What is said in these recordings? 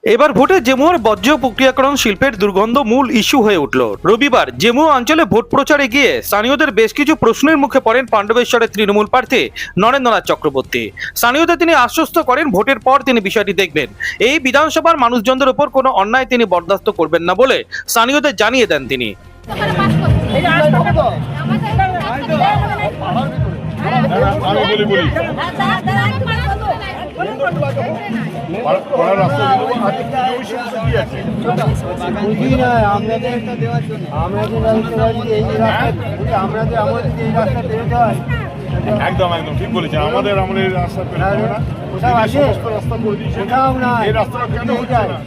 এবার ভোটে জেমুয়ার বর্জ্য প্রক্রিয়াকরণ শিল্পের দুর্গন্ধ মূল ইস্যু হয়ে উঠল। রবিবার জেমুয়া অঞ্চলে ভোট প্রচারে গিয়ে স্থানীয়দের বেশ কিছু প্রশ্নের মুখে পড়েন পাণ্ডবেশ্বরের তৃণমূল প্রার্থী নরেন্দ্রনাথ চক্রবর্তী। স্থানীয়দের তিনি আশ্বস্ত করেন ভোটের পর তিনি বিষয়টি দেখবেন। এই বিধানসভার মানুষজনদের উপর কোনো অন্যায় তিনি বরদাস্ত করবেন না বলে স্থানীয়দের জানিয়ে দেন তিনি। একদম একদম ঠিক বলেছেন। আমাদের এই রাস্তা রাস্তা করে দিয়েছে, এই রাস্তাটা কেন হচ্ছে না?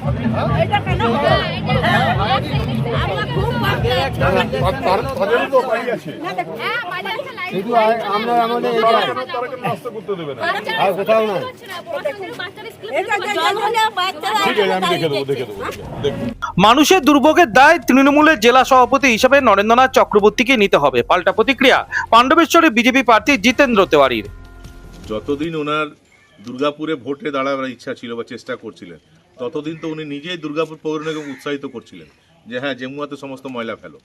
তাদেরও তো বাড়ি আছে, তারা কেন রাস্তা করতে দেবে না? ঠিক আছে, আমি দেখে দেবো দেখবো। মানুষের দুর্ভোগের দায় তৃণমূলের জেলা সভাপতি হিসেবে নরেন্দ্রনাথ চক্রবর্তীকে নিতে হবে, পাল্টা প্রতিক্রিয়া পাণ্ডবেশ্বরের বিজেপি প্রার্থী জিতেন্দ্র তেওয়ারির। যতদিন ওনার দুর্গাপুরে ভোটে দাঁড়াবার ইচ্ছা ছিল বা চেষ্টা করছিলেন, ততদিন তো উনি নিজেই দুর্গাপুর পৌর নিগম উৎসাহিত করছিলেন যে হ্যাঁ জেমুয়াতে সমস্ত ময়লা ফেলো।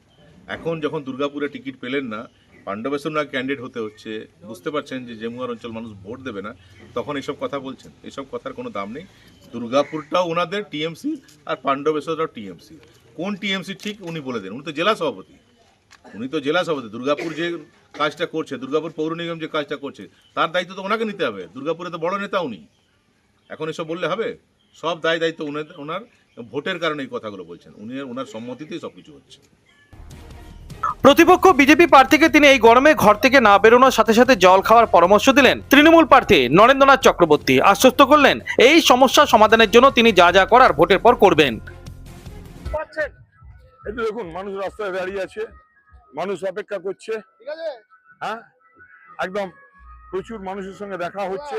এখন যখন দুর্গাপুরে টিকিট পেলেন না, পাণ্ডবেশ্বর না ক্যান্ডিডেট হতে হচ্ছে, বুঝতে পারছেন যে জেমুয়ার অঞ্চল মানুষ ভোট দেবে না, তখন এসব কথা বলছেন। এসব কথার কোনো দাম নেই। দুর্গাপুরটাও ওনাদের টিএমসি আর পাণ্ডবেশ্বরটাও টিএমসি। কোন টিএমসি ঠিক উনি বলে দেন। উনি তো জেলা সভাপতি, দুর্গাপুর যে কাজটা করছে, দুর্গাপুর পৌর নিগম যে কাজটা করছে, তার দায়িত্ব তো ওনাকে নিতে হবে। দুর্গাপুরে তো বড় নেতা উনি, এখন এসব বললে হবে? সব দায়িত্ব ওনার। ভোটের কারণে এই কথাগুলো বলছেন, ওনার সম্মতিতেই সবকিছু হচ্ছে। প্রতিপক্ষ বিজেপি প্রার্থীকে তিনি এই গরমে ঘর থেকে না বেরোনোর সাথে সাথে জল খাওয়ার পরামর্শ দিলেন তৃণমূল প্রার্থী নরেন্দ্রনাথ চক্রবর্তী। আশ্বস্ত করলেন এই সমস্যা সমাধানের জন্য তিনি যা যা করার ভোটের পর করবেন। এই তো দেখুন, মানুষ রাস্তায় দাঁড়িয়ে আছে, মানুষ অপেক্ষা করছে। হ্যাঁ, একদম প্রচুর মানুষের সঙ্গে দেখা হচ্ছে,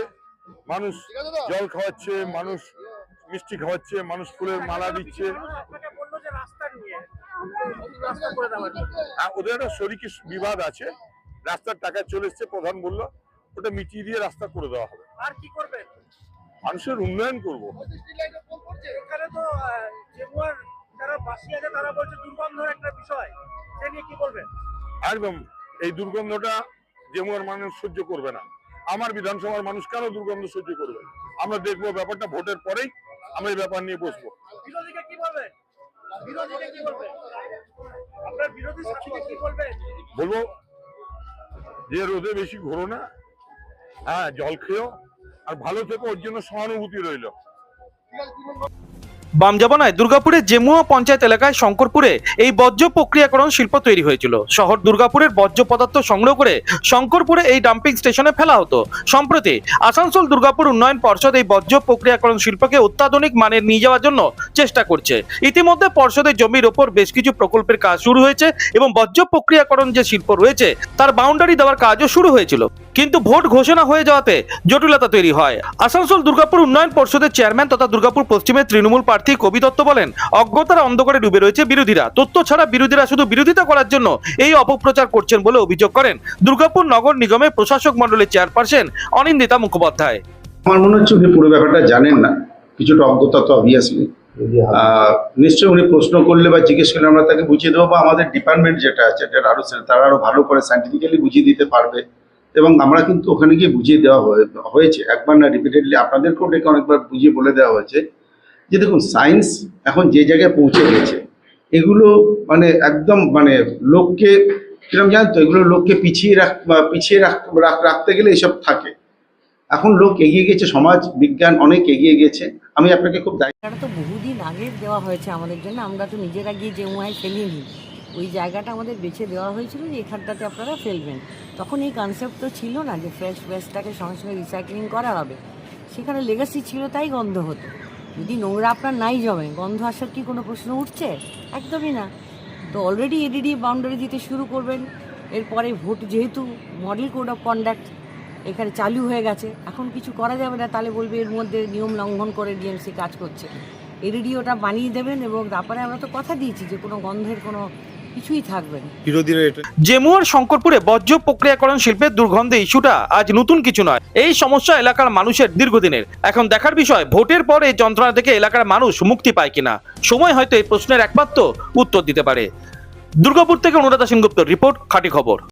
মানুষ জল খাওয়াচ্ছে, মানুষ মিষ্টি খাওয়াচ্ছে, মানুষ ফুলের মালা দিচ্ছে। ওদের একটা শরিকি বিবাদ আছে, রাস্তার টাকা চলে এসছে, প্রধান বললো ওটা মিটিয়ে দিয়ে রাস্তা করে দেওয়া হবে। আর কি করবে? মানুষের উন্নয়ন করব। এখানে তো জেমুয়ার যারা বাসী আছে তারা বলছে দুর্গন্ধের একটা বিষয়, সে নিয়ে কি বলবেন? একদম এই দুর্গন্ধটা জেমুয়ার মানুষ সহ্য করবে না। আমার বিধানসভার মানুষ কেন দুর্গন্ধ সহ্য করবে? আমরা দেখবো ব্যাপারটা, ভোটের পরেই আমরা এই ব্যাপার নিয়ে বসবো। বিরোধীকে কি বলবে? বিরোধীকে কি বলবে? আপনার বিরোধী সাথীকে কি বলবে? বলবো যে রোদে বেশি ঘোরো না, হ্যাঁ জল খেয়েও, আর ভালো থেকো, ওর জন্য সহানুভূতি রইল। বাম জামানায় দুর্গাপুরের জেমুয়া পঞ্চায়েত এলাকায় শঙ্করপুরে এই বর্জ্য প্রক্রিয়াকরণ শিল্প তৈরি হয়েছিল। শহর দুর্গাপুরের বর্জ্য পদার্থ সংগ্রহ করে শঙ্করপুরে এই ডাম্পিং স্টেশনে ফেলা হতো। সম্প্রতি আসানসোল দুর্গাপুর উন্নয়ন পর্ষদ এই বর্জ্য প্রক্রিয়াকরণ শিল্পকে অত্যাধুনিক মানের নিয়ে যাওয়ার জন্য চেষ্টা করছে। ইতিমধ্যে পর্ষদের জমির ওপর বেশ কিছু প্রকল্পের কাজ শুরু হয়েছে এবং বর্জ্য প্রক্রিয়াকরণ যে শিল্প রয়েছে তার বাউন্ডারি দেওয়ার কাজও শুরু হয়েছিল, কিন্তু ভোট ঘোষণা হয়ে যাওয়াতে জটিলতা তৈরি হয়। আসানসোল দুর্গাপুর উন্নয়ন পর্ষদের চেয়ারম্যান তথা দুর্গাপুর পশ্চিমের তৃণমূল প্রার্থী কবি দত্ত বলেন, অজ্ঞতার অন্ধকারে ডুবে রয়েছে বিরোধীরা। তথ্য ছাড়া বিরোধীরা শুধু বিরোধিতা করার জন্য এই অপপ্রচার করছেন বলে অভিযোগ করেন দুর্গাপুর নগর নিগমের প্রশাসক মণ্ডলের চেয়ারপারসন অনিন্দিতা মুখোপাধ্যায়। আমার মনে হচ্ছে উনি পুরো ব্যাপারটা জানেন না, কিছুটা অজ্ঞতা তো অবভিয়াসলি। নিশ্চয়ই উনি প্রশ্ন করলে বা জিজ্ঞেস করলে আমরা তাকে বুঝিয়ে দেবো, বা আমাদের ডিপার্টমেন্ট যেটা আছে তারা আরো ভালো করে সায়েন্টিফিক্যালি বুঝিয়ে দিতে পারবে। এবং আমরা কিন্তু ওখানে গিয়ে বুঝিয়ে দেওয়া হয়েছে, একবার না রিপিটেডলি আপনাদেরকেও ডেকে অনেকবার বুঝিয়ে বলে দেওয়া হয়েছে যে দেখুন সায়েন্স এখন যে জায়গায় পৌঁছে গেছে, এগুলো মানে একদম মানে লোককে কিরকম জানতো, এগুলো লোককে পিছিয়ে রাখতে গেলে এসব থাকে। এখন লোক এগিয়ে গেছে, সমাজ বিজ্ঞান অনেক এগিয়ে গেছে। আমি আপনাকে খুব জায়গাটা তো বহুদিন আগে দেওয়া হয়েছে আমাদের জন্য, আমরা তো নিজেরা গিয়ে জেমুয়ায় ফেলিনি। ওই জায়গাটা আমাদের বেছে দেওয়া হয়েছিল যে এখানটাতে আপনারা ফেলবেন। তখন এই কনসেপ্ট তো ছিল না যে ফ্রেশ ওয়েস্টটাকে সঙ্গে সঙ্গে রিসাইক্লিং করা হবে। সেখানে লেগাসি ছিল, তাই গন্ধ হতো। যদি নোংরা আপনার নাই জমে, গন্ধ আসার কি কোনো প্রশ্ন উঠছে? একদমই না। তো অলরেডি এডিডি বাউন্ডারি দিতে শুরু করবেন। এরপরে ভোট, যেহেতু মডেল কোড অফ কন্ডাক্ট এখানে চালু হয়ে গেছে, এখন কিছু করা যাবে না। তাহলে বলবে এর মধ্যে নিয়ম লঙ্ঘন করে ডিএমসি কাজ করছে। এডিডি ওটা বানিয়ে দেবেন এবং তারপরে আমরা তো কথা দিয়েছি যে কোনো গন্ধের কোনো কিছুই থাকবে না। বিরোধীরা এটা জেমুয়ার শঙ্করপুরে বর্জ্য প্রক্রিয়াকরণ শিল্পের দুর্গন্ধে ইস্যুটা আজ নতুন কিছু নয়। এই সমস্যা এলাকার মানুষের দীর্ঘদিনের। এখন দেখার বিষয় ভোটের পর এই যন্ত্রণা থেকে এলাকার মানুষ মুক্তি পায় কিনা। সময় হয়তো এই প্রশ্নের একমাত্র উত্তর দিতে পারে। দুর্গাপুর থেকে অনুরাধা সেনগুপ্তর রিপোর্ট, খাঁটি খবর।